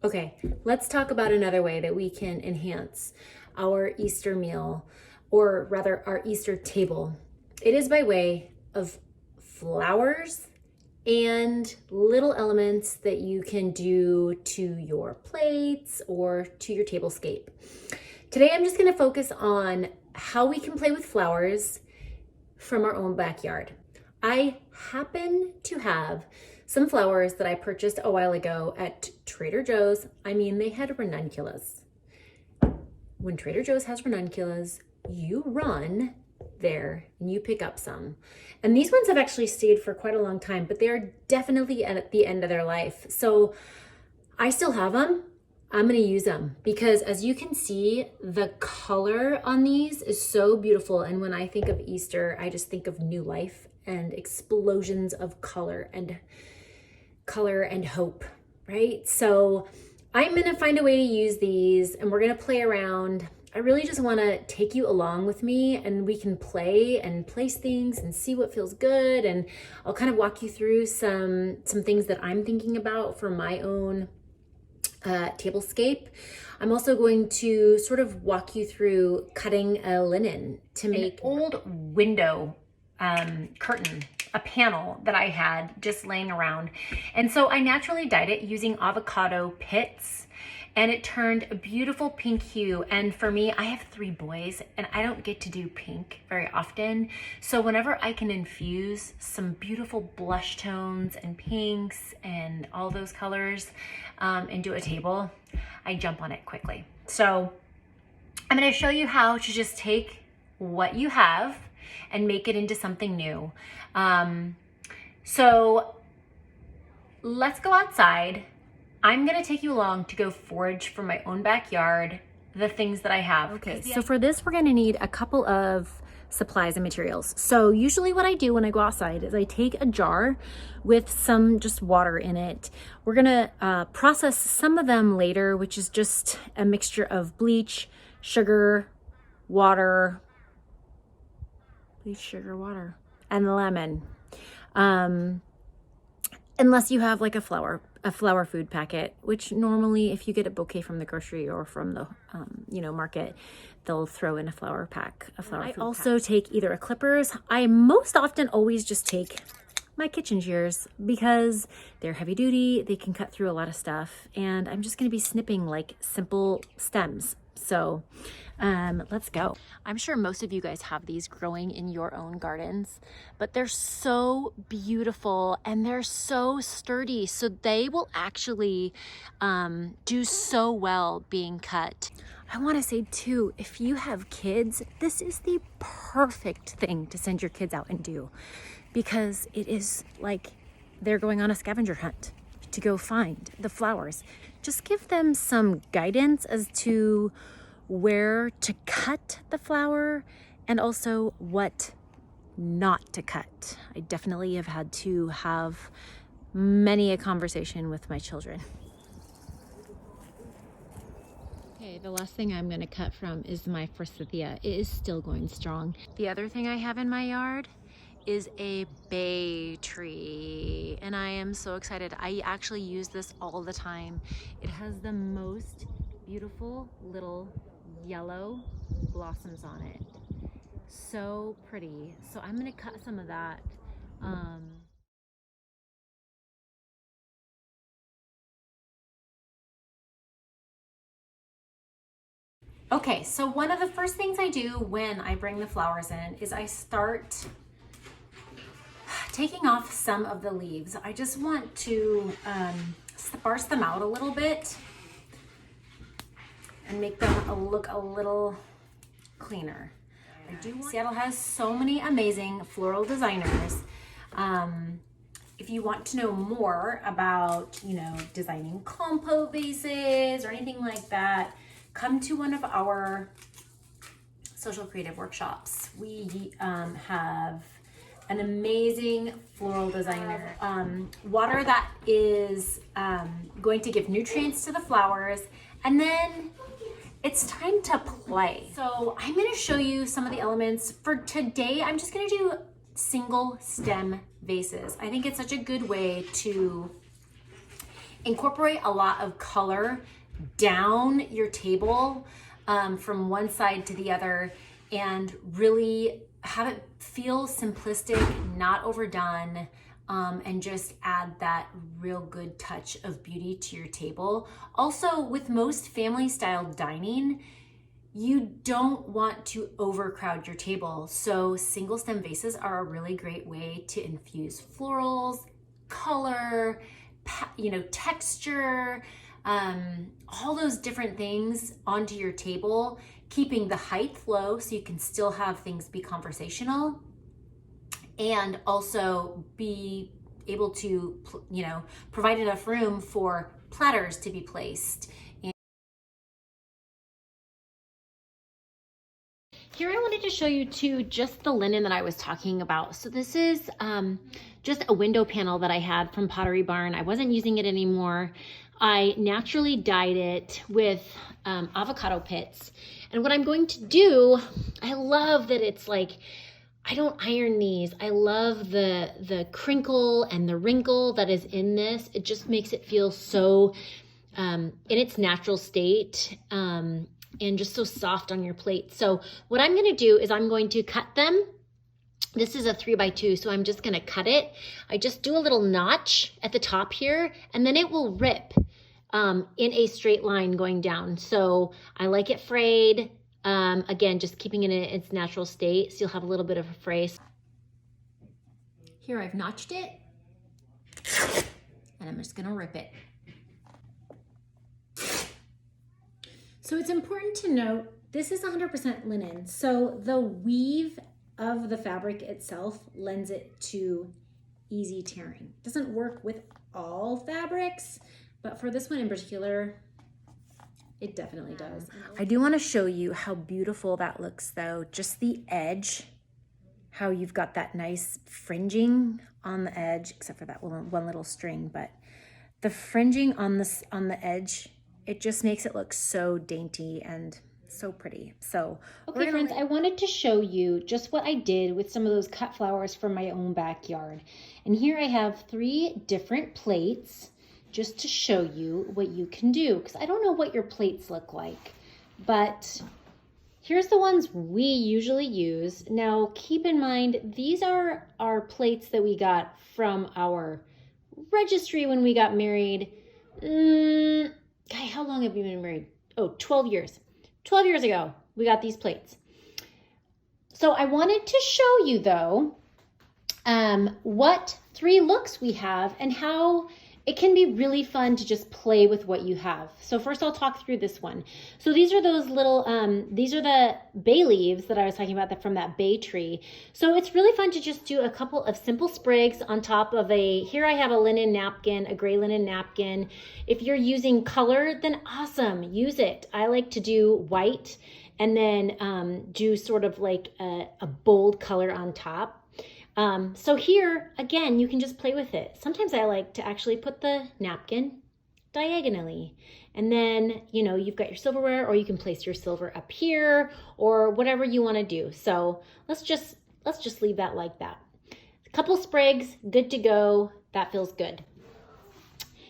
Okay, let's talk about another way that we can enhance our Easter meal, or rather our Easter table. It is by way of flowers and little elements that you can do to your plates or to your tablescape. Today I'm just going to focus on how we can play with flowers from our own backyard. I happen to have some flowers that I purchased a while ago at Trader Joe's. I mean, they had ranunculus. When Trader Joe's has ranunculus, you run there and you pick up some. And these ones have actually stayed for quite a long time, but they are definitely at the end of their life. So I still have them. I'm going to use them because, as you can see, the color on these is so beautiful. And when I think of Easter, I just think of new life and explosions of color and hope, right? So I'm going to find a way to use these and we're going to play around. I really just want to take you along with me and we can play and place things and see what feels good. And I'll kind of walk you through some things that I'm thinking about for my own tablescape. I'm also going to sort of walk you through cutting a linen to make an old window curtain, a panel that I had just laying around. And so I naturally dyed it using avocado pits, and it turned a beautiful pink hue. And for me, I have 3 boys and I don't get to do pink very often. So whenever I can infuse some beautiful blush tones and pinks and all those colors into a table, I jump on it quickly. So I'm going to show you how to just take what you have and make it into something new. So let's go outside. I'm gonna take you along to go forage from my own backyard, the things that I have. Okay, so for this, we're gonna need a couple of supplies and materials. So usually what I do when I go outside is I take a jar with some just water in it. We're gonna process some of them later, which is just a mixture of bleach, sugar, water, and lemon. Unless you have like a flower food packet, which normally if you get a bouquet from the grocery or from the market, they'll throw in a flower pack, I also take either a clippers. I most often always just take my kitchen shears because they're heavy duty, they can cut through a lot of stuff, and I'm just going to be snipping like simple stems. So let's go. I'm sure most of you guys have these growing in your own gardens, but they're so beautiful and they're so sturdy. So they will actually do so well being cut. I want to say too, if you have kids, this is the perfect thing to send your kids out and do, because it is like they're going on a scavenger hunt to go find the flowers. Just give them some guidance as to where to cut the flower and also what not to cut. I definitely have had to have many a conversation with my children. Okay, the last thing I'm going to cut from is my forsythia. It is still going strong. The other thing I have in my yard is a bay tree, and I am so excited. I actually use this all the time. It has the most beautiful little yellow blossoms on it. So pretty. So I'm gonna cut some of that. Okay, so one of the first things I do when I bring the flowers in is I start taking off some of the leaves. I just want to sparse them out a little bit and make them look a little cleaner. Seattle has so many amazing floral designers. If you want to know more about, designing compote vases or anything like that, come to one of our social creative workshops. We have an amazing floral designer. Water that is going to give nutrients to the flowers, and then it's time to play. So I'm gonna show you some of the elements. For today, I'm just gonna do single stem vases. I think it's such a good way to Incorporate a lot of color down your table from one side to the other, and really have it feel simplistic, not overdone, and just add that real good touch of beauty to your table. Also, with most family style dining, you don't want to overcrowd your table. So single stem vases are a really great way to infuse florals, color, texture, all those different things onto your table, keeping the height low so you can still have things be conversational and also be able to, provide enough room for platters to be placed. Here I wanted to show you too just the linen that I was talking about. So this is just a window panel that I had from Pottery Barn. I wasn't using it anymore. I naturally dyed it with avocado pits. And what I'm going to do, I love that it's like, I don't iron these. I love the crinkle and the wrinkle that is in this. It just makes it feel so in its natural state. And just so soft on your plate. So what I'm gonna do is I'm going to cut them. This is a 3x2, so I'm just gonna cut it. I just do a little notch at the top here, and then it will rip in a straight line going down. So I like it frayed. Again, just keeping it in its natural state, so you'll have a little bit of a fray. Here I've notched it, and I'm just gonna rip it. So it's important to note, this is 100% linen. So the weave of the fabric itself lends it to easy tearing. It doesn't work with all fabrics, but for this one in particular, it definitely does. I do want to show you how beautiful that looks though. Just the edge, how you've got that nice fringing on the edge, except for that one little string, but the fringing on the edge, it just makes it look so dainty and so pretty. So, okay friends, I wanted to show you just what I did with some of those cut flowers from my own backyard. And here I have 3 different plates just to show you what you can do, because I don't know what your plates look like, but here's the ones we usually use. Now, keep in mind, these are our plates that we got from our registry when we got married. How long have we been married? Oh, 12 years. 12 years ago, we got these plates. So I wanted to show you though, what 3 looks we have and how it can be really fun to just play with what you have. So first I'll talk through this one. So these are those little, these are the bay leaves that I was talking about from that bay tree. So it's really fun to just do a couple of simple sprigs on top of here I have a linen napkin, a gray linen napkin. If you're using color, then awesome, use it. I like to do white and then do sort of like a bold color on top. So here, again, you can just play with it. Sometimes I like to actually put the napkin diagonally, and then, you've got your silverware, or you can place your silver up here or whatever you want to do. So let's just leave that like that. A couple sprigs, good to go. That feels good.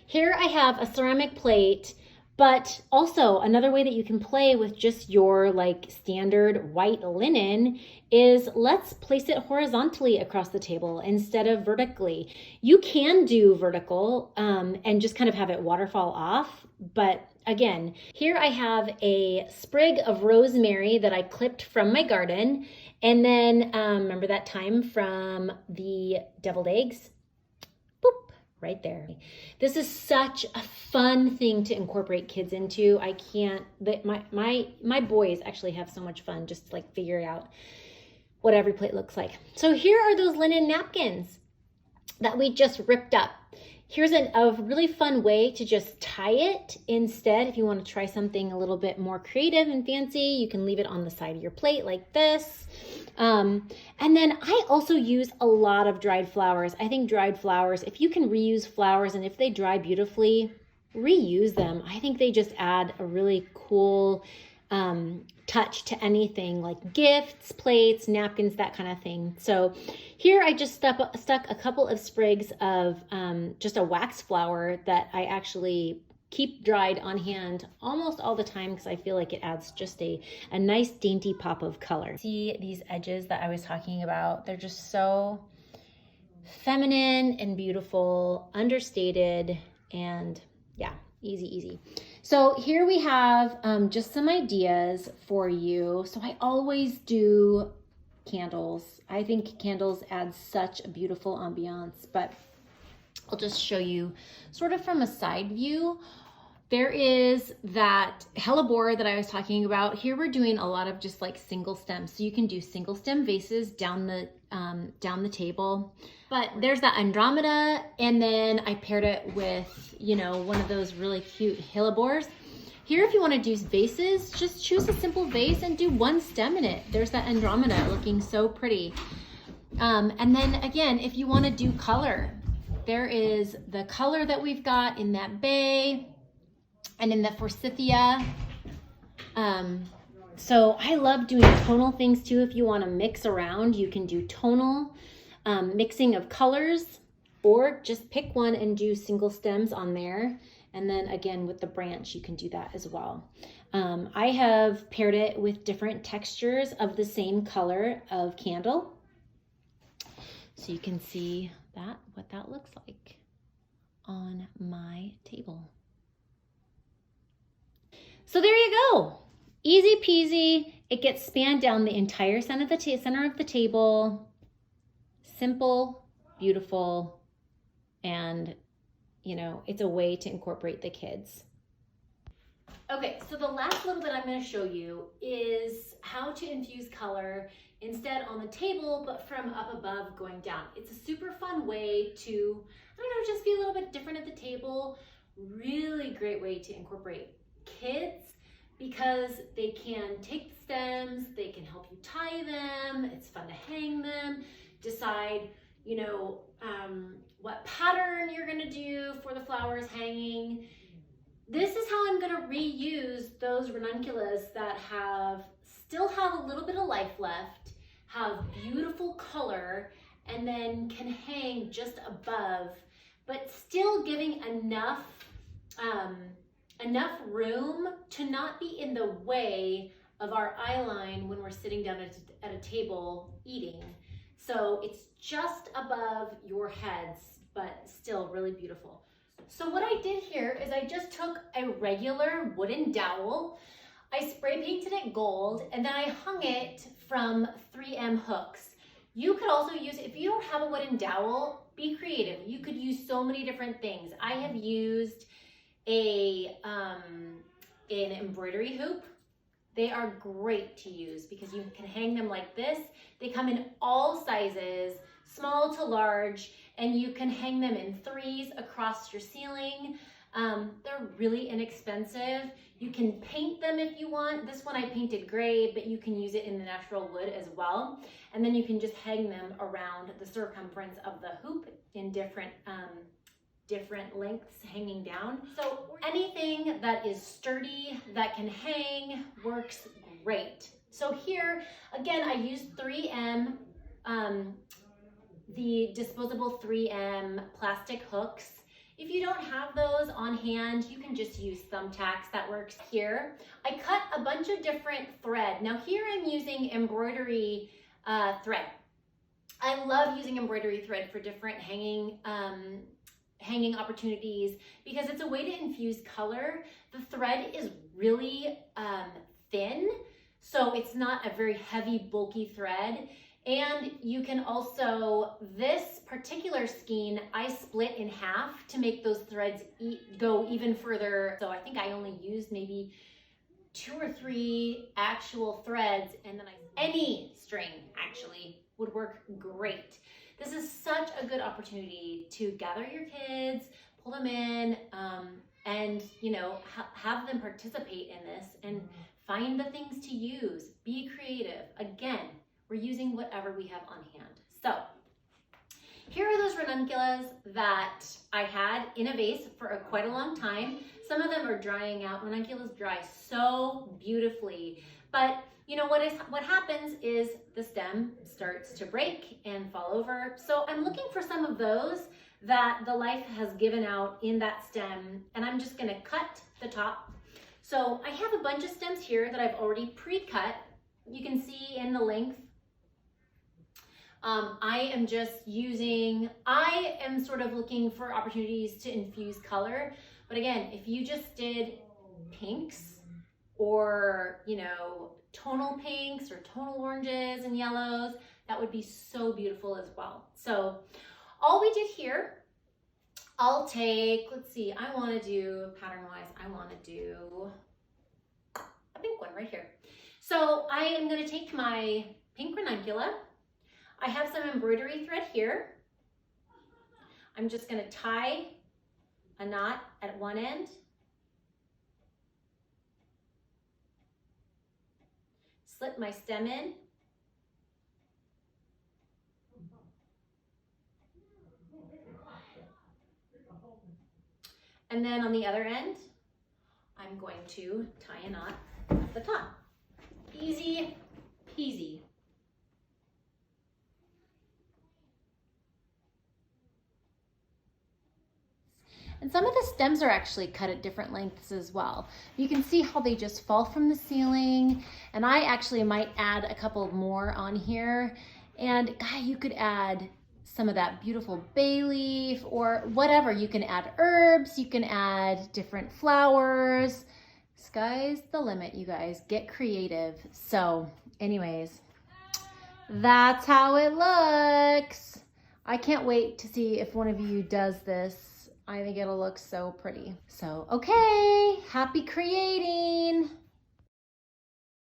Here I have a ceramic plate, but also another way that you can play with just your standard white linen is let's place it horizontally across the table instead of vertically. You can do vertical and just kind of have it waterfall off. But again, here I have a sprig of rosemary that I clipped from my garden. And then remember that time from the deviled eggs? Boop, right there. This is such a fun thing to incorporate kids into. I can't, my boys actually have so much fun just figuring out what every plate looks like. So here are those linen napkins that we just ripped up. Here's a really fun way to just tie it instead. If you want to try something a little bit more creative and fancy, you can leave it on the side of your plate like this. And then I also use a lot of dried flowers. I think dried flowers, if you can reuse flowers and if they dry beautifully, reuse them. I think they just add a really cool touch to anything like gifts, plates, napkins, that kind of thing. So here I just stuck a couple of sprigs of just a wax flower that I actually keep dried on hand almost all the time because I feel like it adds just a nice dainty pop of color. See these edges that I was talking about? They're just so feminine and beautiful, understated, and yeah, easy. So here we have just some ideas for you. So I always do candles. I think candles add such a beautiful ambiance, but I'll just show you sort of from a side view. There is that hellebore that I was talking about. Here we're doing a lot of just like single stems. So you can do single stem vases down the table. But there's that Andromeda, and then I paired it with, you know, one of those really cute hellebores. Here, if you want to do vases, just choose a simple vase and do one stem in it. There's that Andromeda looking so pretty. And then again, if you want to do color, there is the color that we've got in that bay and in the forsythia. So I love doing tonal things too. If you want to mix around, you can do tonal mixing of colors, or just pick one and do single stems on there. And then again, with the branch, you can do that as well. I have paired it with different textures of the same color of candle. So you can see what that looks like on my table. So there you go. Easy peasy. It gets spanned down the entire center of the table. Simple, beautiful, and you know, it's a way to incorporate the kids. Okay, so the last little bit I'm going to show you is how to infuse color instead on the table, but from up above going down. It's a super fun way to, I don't know, just be a little bit different at the table. Really great way to incorporate kids because they can take the stems, they can help you tie them, it's fun to hang them, decide, you know, what pattern you're gonna do for the flowers hanging. This is how I'm gonna reuse those ranunculus that still have a little bit of life left, have beautiful color, and then can hang just above, but still giving enough room to not be in the way of our eye line when we're sitting down at a table eating. So it's just above your heads, but still really beautiful. So what I did here is I just took a regular wooden dowel, I spray painted it gold, and then I hung it from 3M hooks. You could also use, if you don't have a wooden dowel, be creative. You could use so many different things. I have used an embroidery hoop. They are great to use because you can hang them like this. They come in all sizes, small to large, and you can hang them in threes across your ceiling. They're really inexpensive. You can paint them if you want. This one I painted gray, but you can use it in the natural wood as well. And then you can just hang them around the circumference of the hoop in different lengths hanging down. So anything that is sturdy, that can hang, works great. So here, again, I used 3M, the disposable 3M plastic hooks. If you don't have those on hand, you can just use thumbtacks, that works. Here, I cut a bunch of different thread. Now here I'm using embroidery thread. I love using embroidery thread for different hanging opportunities because it's a way to infuse color. The thread is really thin, so it's not a very heavy, bulky thread. And you can also, this particular skein, I split in half to make those threads go even further. So I think I only used maybe 2 or 3 actual threads, and then any string actually would work great. This is such a good opportunity to gather your kids, pull them in, and you know, have them participate in this and find the things to use. Be creative. Again, we're using whatever we have on hand. So Here are those ranunculus that I had in a vase for quite a long time. Some of them are drying out. Ranunculus dry so beautifully, but you know what happens is the stem starts to break and fall over. So I'm looking for some of those that the life has given out in that stem, and I'm just gonna cut the top. So I have a bunch of stems here that I've already pre-cut. You can see in the length. I am sort of looking for opportunities to infuse color. But again, if you just did pinks or, you know, tonal pinks or tonal oranges and yellows, that would be so beautiful as well. So all we did here, I'll take, let's see, I want to do pattern-wise, I want to do a pink one right here. So I am going to take my pink ranuncula. I have some embroidery thread here. I'm just going to tie a knot at one end. Slip my stem in. And then on the other end, I'm going to tie a knot at the top. Easy peasy. And some of the stems are actually cut at different lengths as well. You can see how they just fall from the ceiling. And I actually might add a couple more on here. And you could add some of that beautiful bay leaf or whatever. You can add herbs, you can add different flowers. Sky's the limit, you guys. Get creative. So anyways, that's how it looks. I can't wait to see if one of you does this. I think it'll look so pretty. So, okay, happy creating.